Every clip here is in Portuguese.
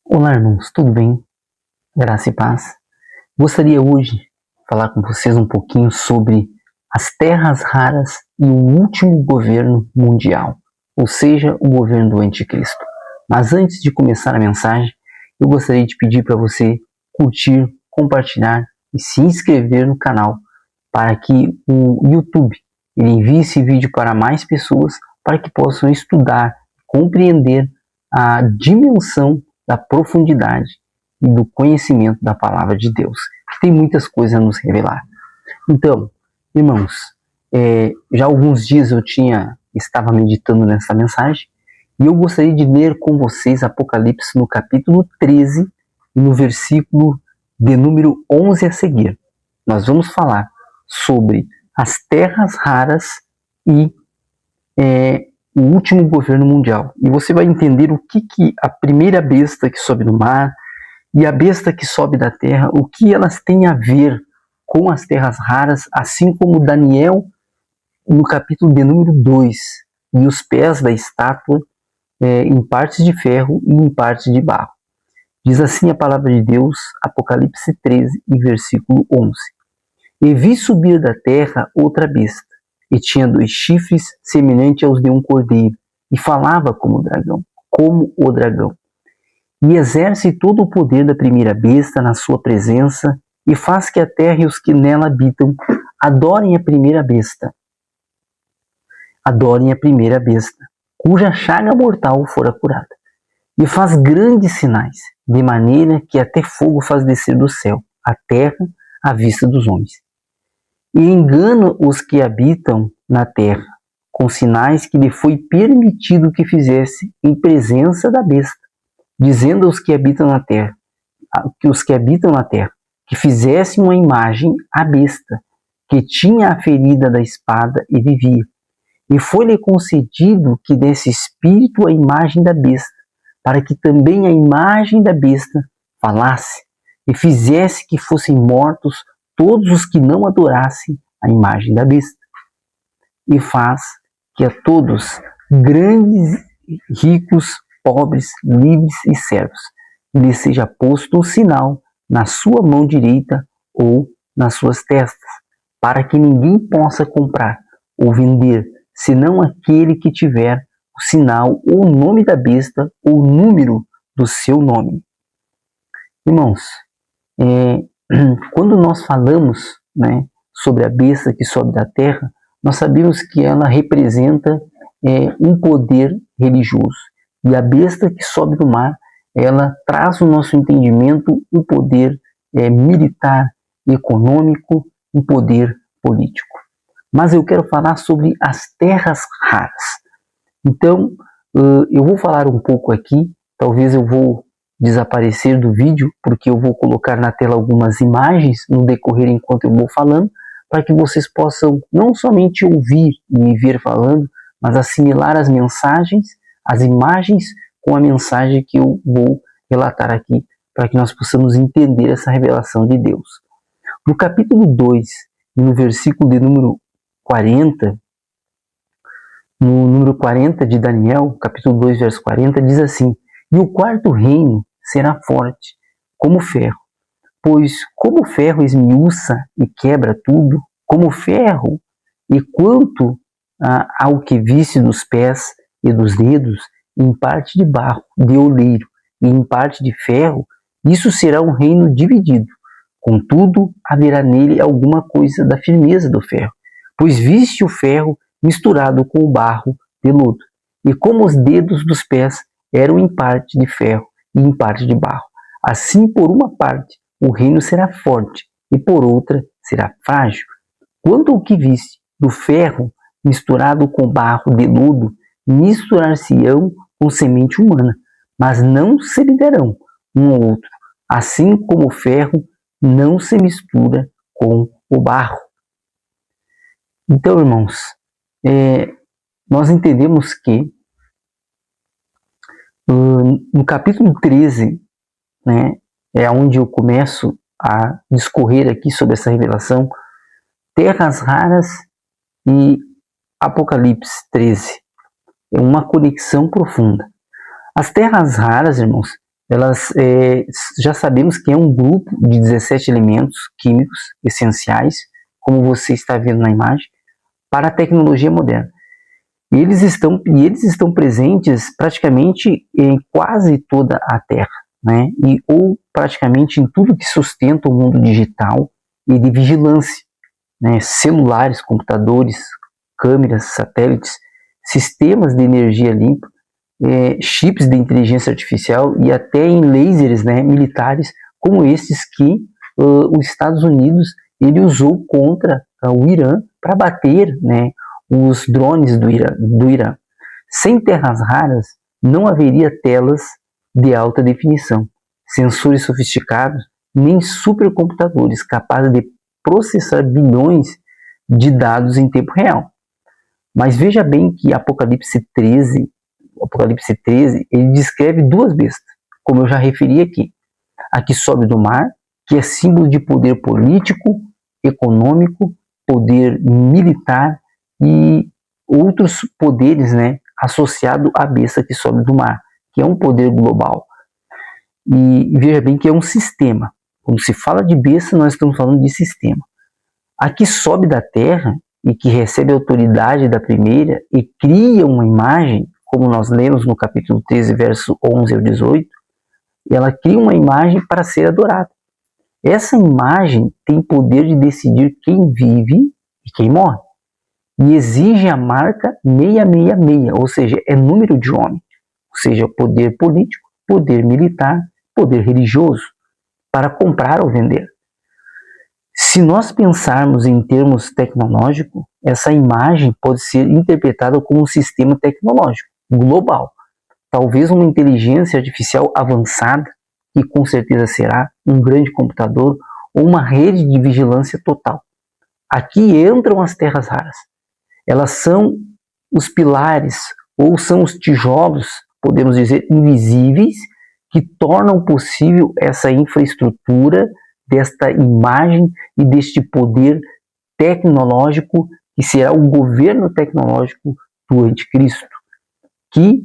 Olá, irmãos, tudo bem? Graça e paz. Gostaria hoje de falar com vocês um pouquinho sobre as terras raras e o último governo mundial, ou seja, o governo do anticristo. Mas antes de começar a mensagem, eu gostaria de pedir para você curtir, compartilhar e se inscrever no canal para que o YouTube envie esse vídeo para mais pessoas para que possam estudar, compreender a dimensão da profundidade e do conhecimento da palavra de Deus, que tem muitas coisas a nos revelar. Então, irmãos, já há alguns dias eu estava meditando nessa mensagem e eu gostaria de ler com vocês Apocalipse no capítulo 13 e no versículo de número 11 a seguir. Nós vamos falar sobre as terras raras e o último governo mundial. E você vai entender o que a primeira besta que sobe no mar e a besta que sobe da terra, o que elas têm a ver com as terras raras, assim como Daniel no capítulo de número 2, e os pés da estátua em partes de ferro e em partes de barro. Diz assim a palavra de Deus, Apocalipse 13, e versículo 11. E vi subir da terra outra besta, e tinha 2 chifres semelhantes aos de um cordeiro, e falava como o dragão. E exerce todo o poder da primeira besta na sua presença, e faz que a terra e os que nela habitam adorem a primeira besta. Adorem a primeira besta, cuja chaga mortal fora curada. E faz grandes sinais, de maneira que até fogo faz descer do céu, a terra à vista dos homens. E engana os que habitam na terra, com sinais que lhe foi permitido que fizesse em presença da besta, dizendo aos que habitam na terra, que fizessem uma imagem à besta, que tinha a ferida da espada e vivia. E foi-lhe concedido que desse espírito à imagem da besta, para que também a imagem da besta falasse, e fizesse que fossem mortos todos os que não adorassem a imagem da besta. E faz que a todos, grandes, ricos, pobres, livres e servos, lhe seja posto um sinal na sua mão direita ou nas suas testas, para que ninguém possa comprar ou vender, senão aquele que tiver o sinal ou o nome da besta ou o número do seu nome. Irmãos, quando nós falamos, sobre a besta que sobe da terra, nós sabemos que ela representa um poder religioso. E a besta que sobe do mar, ela traz no nosso entendimento um poder militar, econômico, um poder político. Mas eu quero falar sobre as terras raras. Então, eu vou falar um pouco aqui, talvez eu vou desaparecer do vídeo, porque eu vou colocar na tela algumas imagens no decorrer enquanto eu vou falando, para que vocês possam não somente ouvir e me ver falando, mas assimilar as mensagens, as imagens com a mensagem que eu vou relatar aqui, para que nós possamos entender essa revelação de Deus. No capítulo 2, no versículo de número 40, no número 40 de Daniel, capítulo 2, verso 40, diz assim: E o quarto reino será forte, como ferro, pois como o ferro esmiuça e quebra tudo, como ferro, e quanto ao que visse dos pés e dos dedos, em parte de barro, de oleiro, e em parte de ferro, isso será um reino dividido. Contudo, haverá nele alguma coisa da firmeza do ferro, pois viste o ferro misturado com o barro de lodo, e como os dedos dos pés eram em parte de ferro e em parte de barro, assim por uma parte o reino será forte, e por outra será frágil. Quanto ao que viste do ferro misturado com barro de lodo, misturar-se-ão com semente humana, mas não se liderão um ao outro, assim como o ferro não se mistura com o barro. Então, irmãos, nós entendemos que no capítulo 13, é onde eu começo a discorrer aqui sobre essa revelação, terras raras e Apocalipse 13. É uma conexão profunda. As terras raras, irmãos, já sabemos que é um grupo de 17 elementos químicos essenciais, como você está vendo na imagem, para a tecnologia moderna. E eles estão presentes praticamente em quase toda a Terra, né? Ou praticamente em tudo que sustenta o mundo digital e de vigilância, né? Celulares, computadores, câmeras, satélites, sistemas de energia limpa, chips de inteligência artificial e até em lasers, né, militares, como esses que os Estados Unidos ele usou contra o Irã para bater, né, os drones do Irã. Sem terras raras, não haveria telas de alta definição, sensores sofisticados, nem supercomputadores capazes de processar bilhões de dados em tempo real. Mas veja bem que Apocalipse 13, ele descreve duas bestas, como eu já referi aqui. A que sobe do mar, que é símbolo de poder político, econômico, poder militar e outros poderes, né, associado à besta que sobe do mar, que é um poder global. E veja bem que é um sistema. Quando se fala de besta, nós estamos falando de sistema. A que sobe da terra e que recebe a autoridade da primeira e cria uma imagem, como nós lemos no capítulo 13, verso 11 ao 18, ela cria uma imagem para ser adorada. Essa imagem tem poder de decidir quem vive e quem morre. E exige a marca 666, ou seja, é número de homem, ou seja, poder político, poder militar, poder religioso, para comprar ou vender. Se nós pensarmos em termos tecnológicos, essa imagem pode ser interpretada como um sistema tecnológico global, talvez uma inteligência artificial avançada, que com certeza será um grande computador ou uma rede de vigilância total. Aqui entram as terras raras. Elas são os pilares ou são os tijolos, podemos dizer, invisíveis, que tornam possível essa infraestrutura desta imagem e deste poder tecnológico que será o governo tecnológico do anticristo, que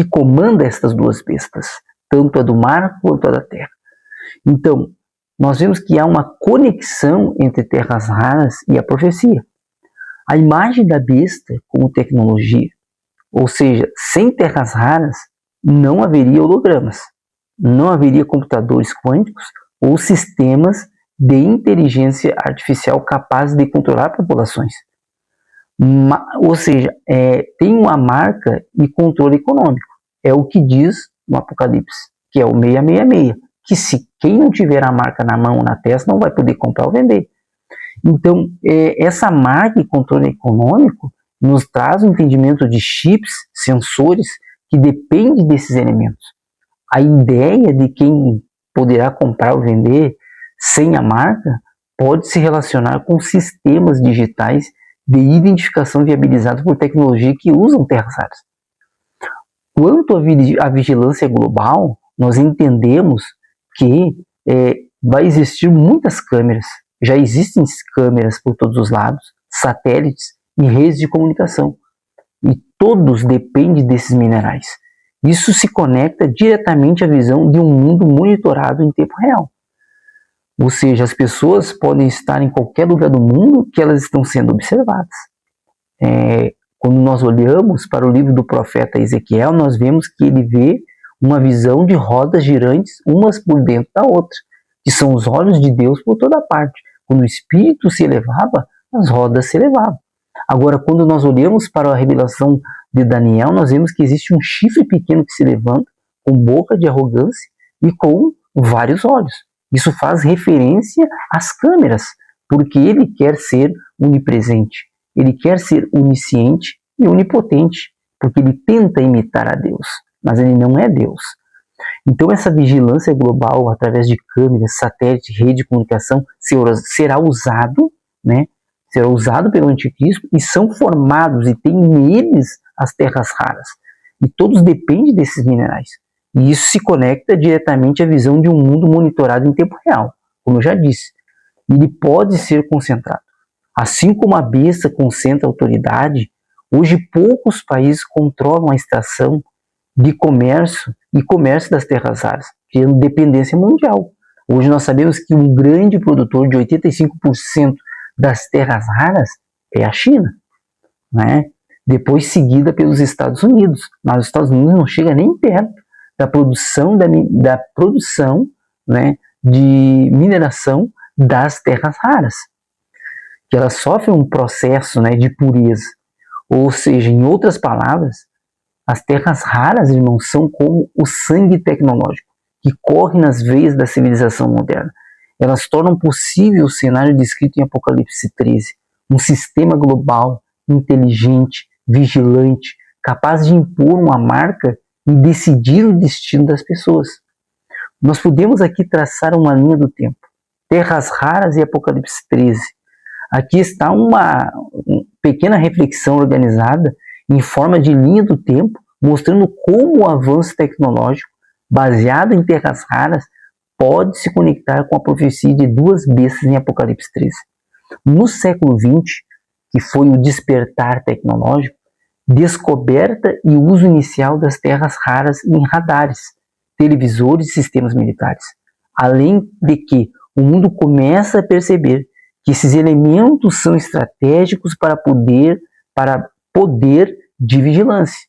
comanda estas duas bestas, tanto a do mar quanto a da terra. Então, nós vemos que há uma conexão entre terras raras e a profecia. A imagem da besta como tecnologia, ou seja, sem terras raras, não haveria hologramas, não haveria computadores quânticos ou sistemas de inteligência artificial capazes de controlar populações. Ou seja, tem uma marca e controle econômico. É o que diz no Apocalipse, que é o 666, que se quem não tiver a marca na mão ou na testa não vai poder comprar ou vender. Então, essa marca e controle econômico nos traz um entendimento de chips, sensores, que depende desses elementos. A ideia de quem poderá comprar ou vender sem a marca pode se relacionar com sistemas digitais de identificação viabilizados por tecnologia que usam terras raras. Quanto à vigilância global, nós entendemos que vai existir muitas câmeras. Já existem câmeras por todos os lados, satélites e redes de comunicação. E todos dependem desses minerais. Isso se conecta diretamente à visão de um mundo monitorado em tempo real. Ou seja, as pessoas podem estar em qualquer lugar do mundo que elas estão sendo observadas. Quando nós olhamos para o livro do profeta Ezequiel, nós vemos que ele vê uma visão de rodas girantes, umas por dentro da outra, que são os olhos de Deus por toda parte. Quando o espírito se elevava, as rodas se elevavam. Agora, quando nós olhamos para a revelação de Daniel, nós vemos que existe um chifre pequeno que se levanta, com boca de arrogância e com vários olhos. Isso faz referência às câmeras, porque ele quer ser onipresente, ele quer ser onisciente e onipotente, porque ele tenta imitar a Deus, mas ele não é Deus. Então essa vigilância global, através de câmeras, satélite, rede de comunicação, será usado, né? Será usado pelo anticristo e são formados e tem neles as terras raras. E todos dependem desses minerais. E isso se conecta diretamente à visão de um mundo monitorado em tempo real, como eu já disse. Ele pode ser concentrado. Assim como a besta concentra a autoridade, hoje poucos países controlam a extração de comércio e comércio das terras raras, criando dependência mundial. Hoje nós sabemos que um grande produtor de 85% das terras raras é a China, né? Depois seguida pelos Estados Unidos, mas os Estados Unidos não chega nem perto da produção, né, de mineração das terras raras, que elas sofrem um processo, né, de pureza. Ou seja, em outras palavras, as terras raras, irmãos, são como o sangue tecnológico que corre nas veias da civilização moderna. Elas tornam possível o cenário descrito em Apocalipse 13, um sistema global, inteligente, vigilante, capaz de impor uma marca e decidir o destino das pessoas. Nós podemos aqui traçar uma linha do tempo. Terras raras e Apocalipse 13. Aqui está uma pequena reflexão organizada em forma de linha do tempo, mostrando como o avanço tecnológico baseado em terras raras pode se conectar com a profecia de duas bestas em Apocalipse 13. No século XX, que foi o despertar tecnológico, descoberta e uso inicial das terras raras em radares, televisores e sistemas militares. Além de que o mundo começa a perceber que esses elementos são estratégicos para poder de vigilância.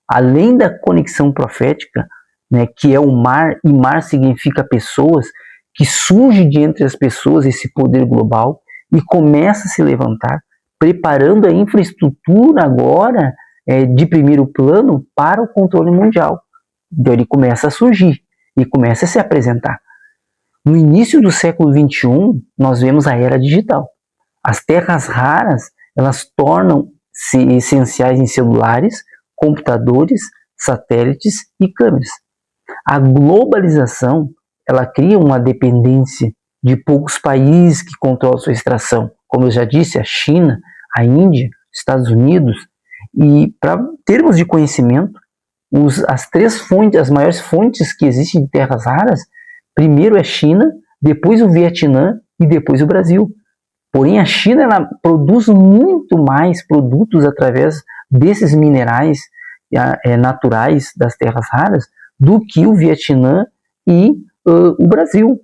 Além da conexão profética, né, que é o mar, e mar significa pessoas, que surge de entre as pessoas esse poder global e começa a se levantar, preparando a infraestrutura agora de primeiro plano para o controle mundial. Então ele começa a surgir e começa a se apresentar. No início do século XXI, nós vemos a era digital. As terras raras, elas tornam-se essenciais em celulares, computadores, satélites e câmeras. A globalização, ela cria uma dependência de poucos países que controlam sua extração. Como eu já disse, a China, a Índia, Estados Unidos. E para termos de conhecimento, as maiores fontes que existem de terras raras, primeiro é a China, depois o Vietnã e depois o Brasil. Porém, a China ela produz muito mais produtos através desses minerais naturais das terras raras do que o Vietnã e o Brasil.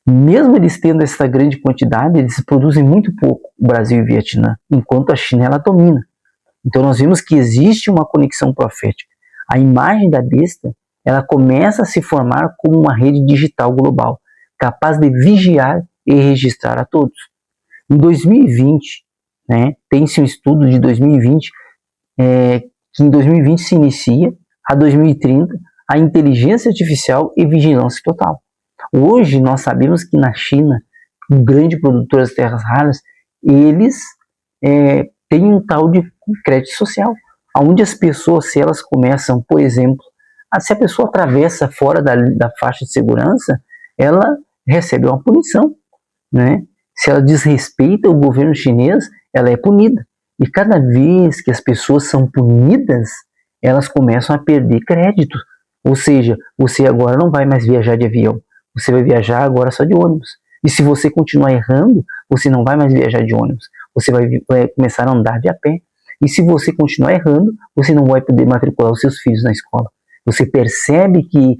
Mesmo eles tendo essa grande quantidade, eles produzem muito pouco, o Brasil e o Vietnã, enquanto a China ela domina. Então nós vemos que existe uma conexão profética. A imagem da besta, ela começa a se formar como uma rede digital global, capaz de vigiar e registrar a todos. Em 2020, né, tem-se um estudo de 2020, que em 2020 se inicia, a 2030, a inteligência artificial e vigilância total. Hoje nós sabemos que na China, um grande produtor das terras raras, eles têm um tal de crédito social, onde as pessoas, se elas começam, por exemplo, se a pessoa atravessa fora da faixa de segurança, ela recebe uma punição, né? Se ela desrespeita o governo chinês, ela é punida. E cada vez que as pessoas são punidas, elas começam a perder crédito. Ou seja, você agora não vai mais viajar de avião, você vai viajar agora só de ônibus. E se você continuar errando, você não vai mais viajar de ônibus, você vai começar a andar de a pé. E se você continuar errando, você não vai poder matricular os seus filhos na escola. Você percebe que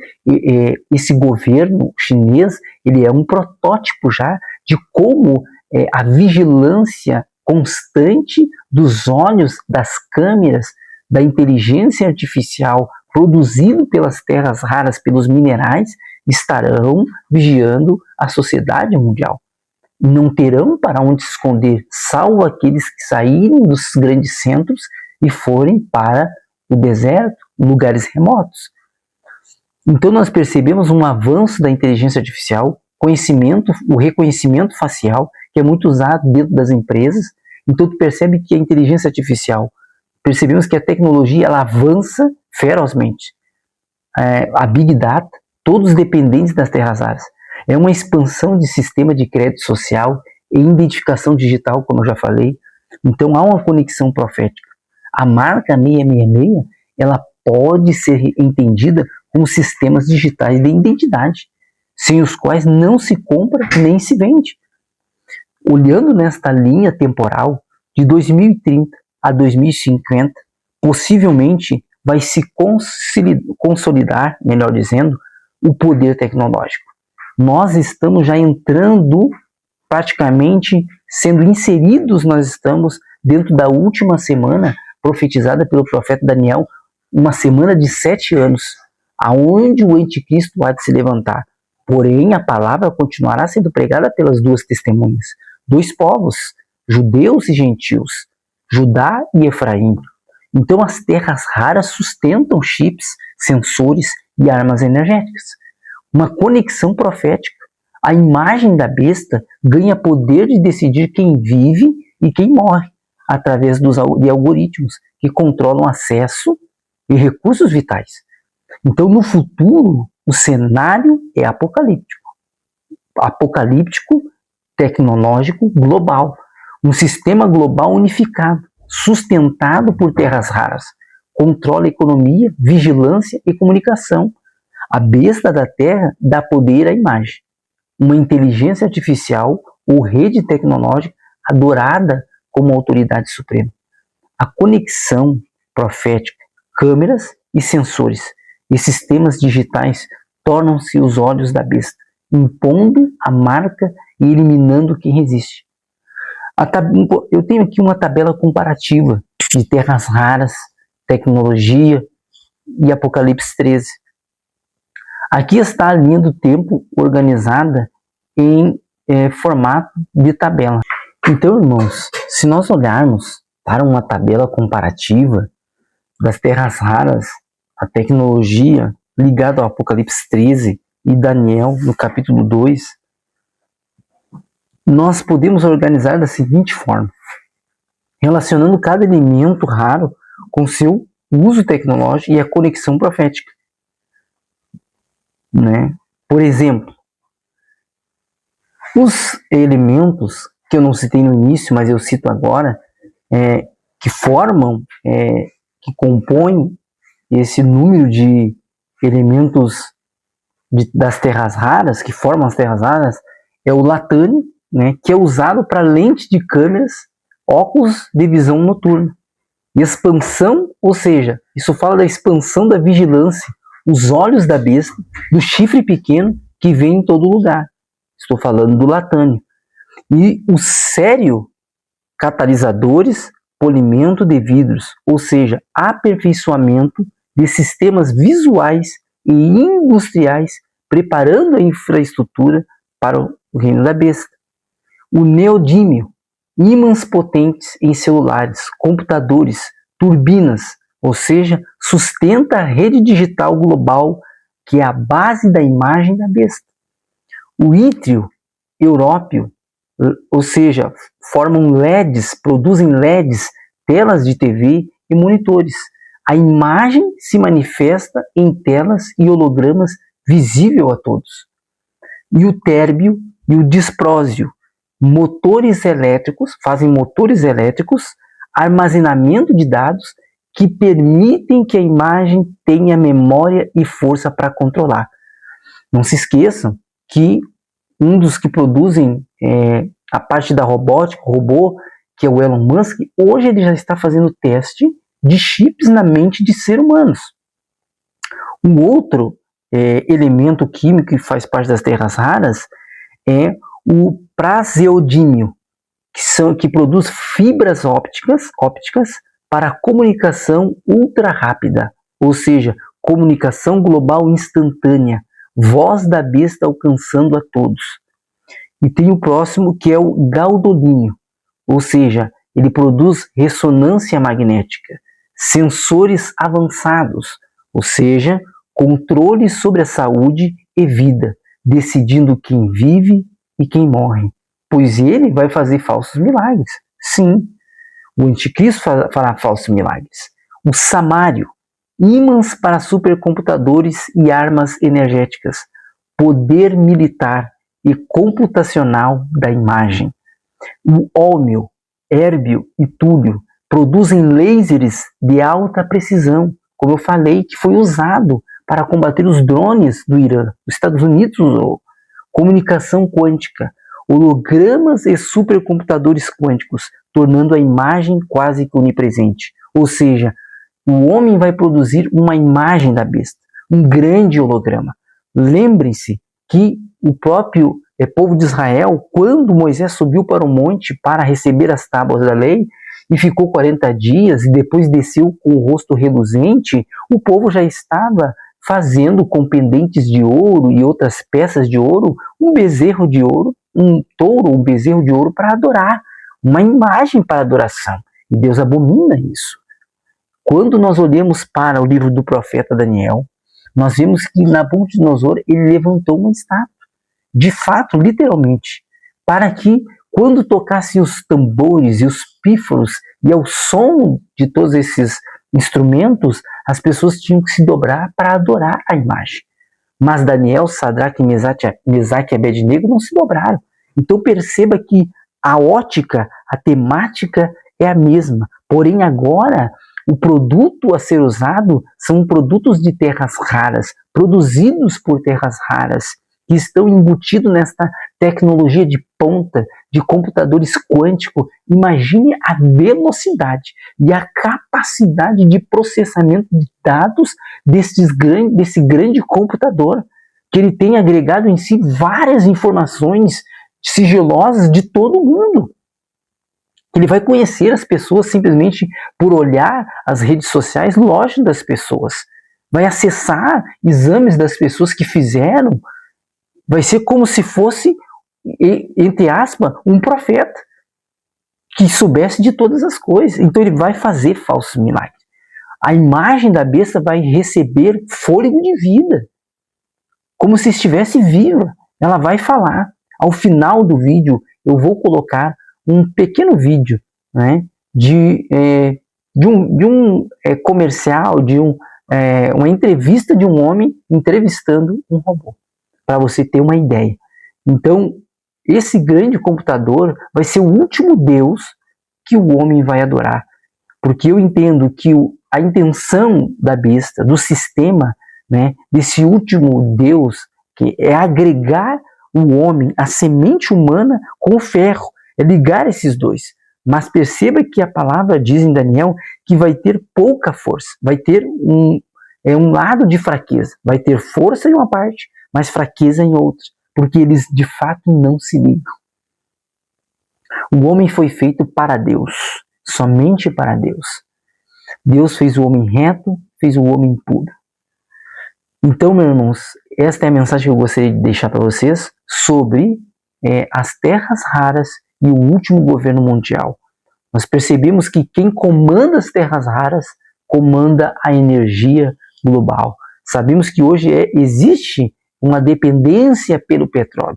esse governo chinês, ele é um protótipo já de como a vigilância constante dos olhos, das câmeras, da inteligência artificial produzido pelas terras raras, pelos minerais, estarão vigiando a sociedade mundial. Não terão para onde se esconder, salvo aqueles que saírem dos grandes centros e forem para o deserto, lugares remotos. Então nós percebemos um avanço da inteligência artificial, o reconhecimento facial, que é muito usado dentro das empresas. Então tu percebe que a inteligência artificial, percebemos que a tecnologia ela avança ferozmente. A Big Data, todos dependentes das terras raras. É uma expansão de sistema de crédito social e identificação digital, como eu já falei. Então há uma conexão profética. A marca 666, ela pode ser entendida como sistemas digitais de identidade, sem os quais não se compra nem se vende. Olhando nesta linha temporal, de 2030 a 2050, possivelmente vai se consolidar, melhor dizendo, o poder tecnológico. Nós estamos já entrando, praticamente sendo inseridos, nós estamos dentro da última semana profetizada pelo profeta Daniel, uma semana de 7 anos, aonde o anticristo há de se levantar. Porém, a palavra continuará sendo pregada pelas duas testemunhas, dois povos, judeus e gentios, Judá e Efraim. Então, as terras raras sustentam chips, sensores e armas energéticas. Uma conexão profética. A imagem da besta ganha poder de decidir quem vive e quem morre, através de algoritmos que controlam acesso e recursos vitais. Então, no futuro, o cenário é apocalíptico. Apocalíptico, tecnológico, global. Um sistema global unificado, sustentado por terras raras. Controla a economia, vigilância e comunicação. A besta da terra dá poder à imagem. Uma inteligência artificial ou rede tecnológica adorada como autoridade suprema. A conexão profética, câmeras e sensores e sistemas digitais tornam-se os olhos da besta, impondo a marca e eliminando quem resiste. Eu tenho aqui uma tabela comparativa de terras raras, tecnologia e Apocalipse 13. Aqui está a linha do tempo organizada em formato de tabela. Então, irmãos, se nós olharmos para uma tabela comparativa das terras raras, a tecnologia ligada ao Apocalipse 13 e Daniel no capítulo 2, nós podemos organizar da seguinte forma, relacionando cada elemento raro com seu uso tecnológico e a conexão profética. Por exemplo, os elementos que eu não citei no início, mas eu cito agora, que compõem esse número de elementos das terras raras, que formam as terras raras, é o latânio, que é usado para lente de câmeras, óculos de visão noturna. Expansão, ou seja, isso fala da expansão da vigilância, os olhos da besta, do chifre pequeno que vem em todo lugar. Estou falando do latânio. E o sério, catalisadores, polimento de vidros, ou seja, aperfeiçoamento de sistemas visuais e industriais, preparando a infraestrutura para o reino da besta. O neodímio, ímãs potentes em celulares, computadores, turbinas, ou seja, sustenta a rede digital global, que é a base da imagem da besta. O ítrio európeo, ou seja, produzem LEDs, telas de TV e monitores. A imagem se manifesta em telas e hologramas visível a todos. E o térbio e o disprósio, fazem motores elétricos, armazenamento de dados que permitem que a imagem tenha memória e força para controlar. Não se esqueçam que um dos que produzem a parte da robótica, o robô, que é o Elon Musk, hoje ele já está fazendo teste de chips na mente de seres humanos. Um outro elemento químico que faz parte das terras raras é o praseodímio, que produz fibras ópticas para comunicação ultra rápida, ou seja, comunicação global instantânea, voz da besta alcançando a todos. E tem o próximo, que é o gaudolínio, ou seja, ele produz ressonância magnética, sensores avançados, ou seja, controle sobre a saúde e vida, decidindo quem vive e quem morre, pois ele vai fazer falsos milagres. Sim, o anticristo fará falsos milagres. O samário, ímãs para supercomputadores e armas energéticas, poder militar e computacional da imagem. O ólmio, érbio e túlio produzem lasers de alta precisão, como eu falei, que foi usado para combater os drones do Irã. Os Estados Unidos usou. Comunicação quântica, hologramas e supercomputadores quânticos, tornando a imagem quase que onipresente. Ou seja, o homem vai produzir uma imagem da besta, um grande holograma. Lembrem-se que o próprio povo de Israel, quando Moisés subiu para o monte para receber as tábuas da lei, e ficou 40 dias, e depois desceu com o rosto reluzente, o povo já estava fazendo com pendentes de ouro e outras peças de ouro, um bezerro de ouro, um touro, um bezerro de ouro para adorar, uma imagem para adoração. E Deus abomina isso. Quando nós olhamos para o livro do profeta Daniel, nós vemos que Nabucodonosor ele levantou uma estátua, de fato, literalmente, para que quando tocassem os tambores e os pífaros e ao som de todos esses instrumentos, as pessoas tinham que se dobrar para adorar a imagem. Mas Daniel, Sadraque, Mesaque e Abednego não se dobraram. Então perceba que a ótica, a temática é a mesma. Porém agora o produto a ser usado são produtos de terras raras, produzidos por terras raras, que estão embutidos nesta tecnologia de ponta, de computadores quânticos. Imagine a velocidade e a capacidade de processamento de dados desse grande computador, que ele tem agregado em si várias informações sigilosas de todo mundo. Ele vai conhecer as pessoas simplesmente por olhar as redes sociais, lojas das pessoas. Vai acessar exames das pessoas que fizeram. Vai ser como se fosse, entre aspas, um profeta que soubesse de todas as coisas. Então ele vai fazer falsos milagres. A imagem da besta vai receber fôlego de vida, como se estivesse viva. Ela vai falar. Ao final do vídeo, eu vou colocar um pequeno vídeo, né, de um comercial, uma entrevista de um homem entrevistando um robô, para você ter uma ideia. Então, esse grande computador vai ser o último Deus que o homem vai adorar, porque eu entendo que a intenção da besta, do sistema, né, desse último Deus, que é agregar o homem, a semente humana, com o ferro, é ligar esses dois. Mas perceba que a palavra diz em Daniel que vai ter pouca força, vai ter um lado de fraqueza, vai ter força em uma parte, mas fraqueza em outra, porque eles de fato não se ligam. O homem foi feito para Deus, somente para Deus. Deus fez o homem reto, fez o homem puro. Então, meus irmãos, esta é a mensagem que eu gostaria de deixar para vocês sobre as terras raras e o último governo mundial. Nós percebemos que quem comanda as terras raras comanda a energia global. Sabemos que hoje existe uma dependência pelo petróleo.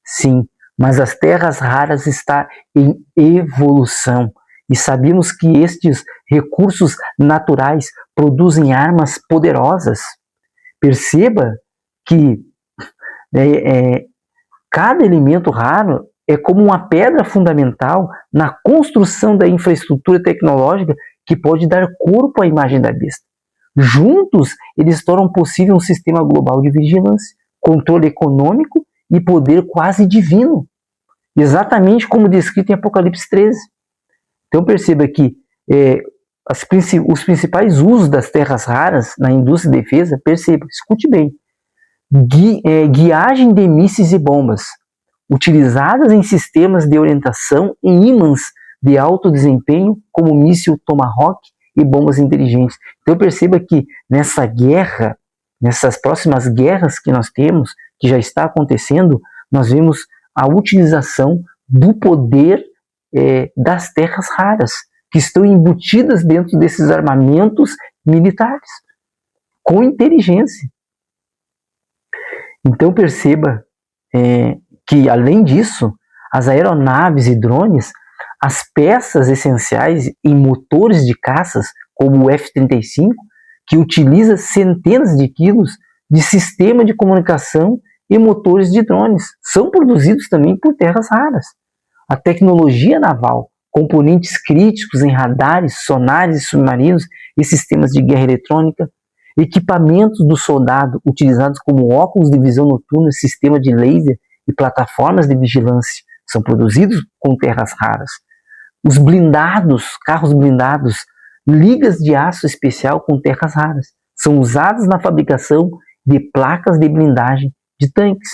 Sim, mas as terras raras estão em evolução. E sabemos que estes recursos naturais produzem armas poderosas. Perceba que cada elemento raro é como uma pedra fundamental na construção da infraestrutura tecnológica que pode dar corpo à imagem da besta. Juntos, eles tornam possível um sistema global de vigilância, controle econômico e poder quase divino, exatamente como descrito em Apocalipse 13. Então perceba que os principais usos das terras raras na indústria de defesa, perceba, escute bem, guiagem de mísseis e bombas, utilizadas em sistemas de orientação e ímãs de alto desempenho, como o míssil Tomahawk e bombas inteligentes. Então perceba que nessa guerra, nessas próximas guerras que nós temos, que já está acontecendo, nós vemos a utilização do poder das terras raras, que estão embutidas dentro desses armamentos militares, com inteligência. Então perceba que, além disso, as aeronaves e drones, as peças essenciais em motores de caças, como o F-35, que utiliza centenas de quilos de sistema de comunicação e motores de drones, são produzidos também por terras raras. A tecnologia naval, componentes críticos em radares, sonares e submarinos e sistemas de guerra eletrônica, equipamentos do soldado utilizados como óculos de visão noturna, sistema de laser e plataformas de vigilância são produzidos com terras raras. Os blindados, carros blindados ligas de aço especial com terras raras. São usadas na fabricação de placas de blindagem de tanques.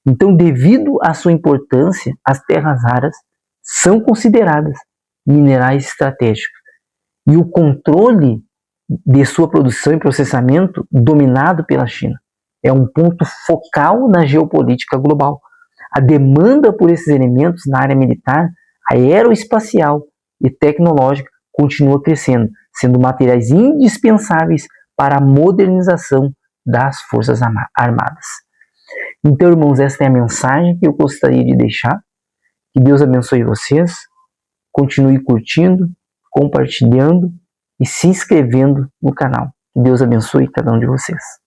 Então, devido à sua importância, as terras raras são consideradas minerais estratégicos. E o controle de sua produção e processamento dominado pela China. É um ponto focal na geopolítica global. A demanda por esses elementos na área militar, aeroespacial e tecnológica continua crescendo, sendo materiais indispensáveis para a modernização das Forças Armadas. Então, irmãos, esta é a mensagem que eu gostaria de deixar. Que Deus abençoe vocês. Continue curtindo, compartilhando e se inscrevendo no canal. Que Deus abençoe cada um de vocês.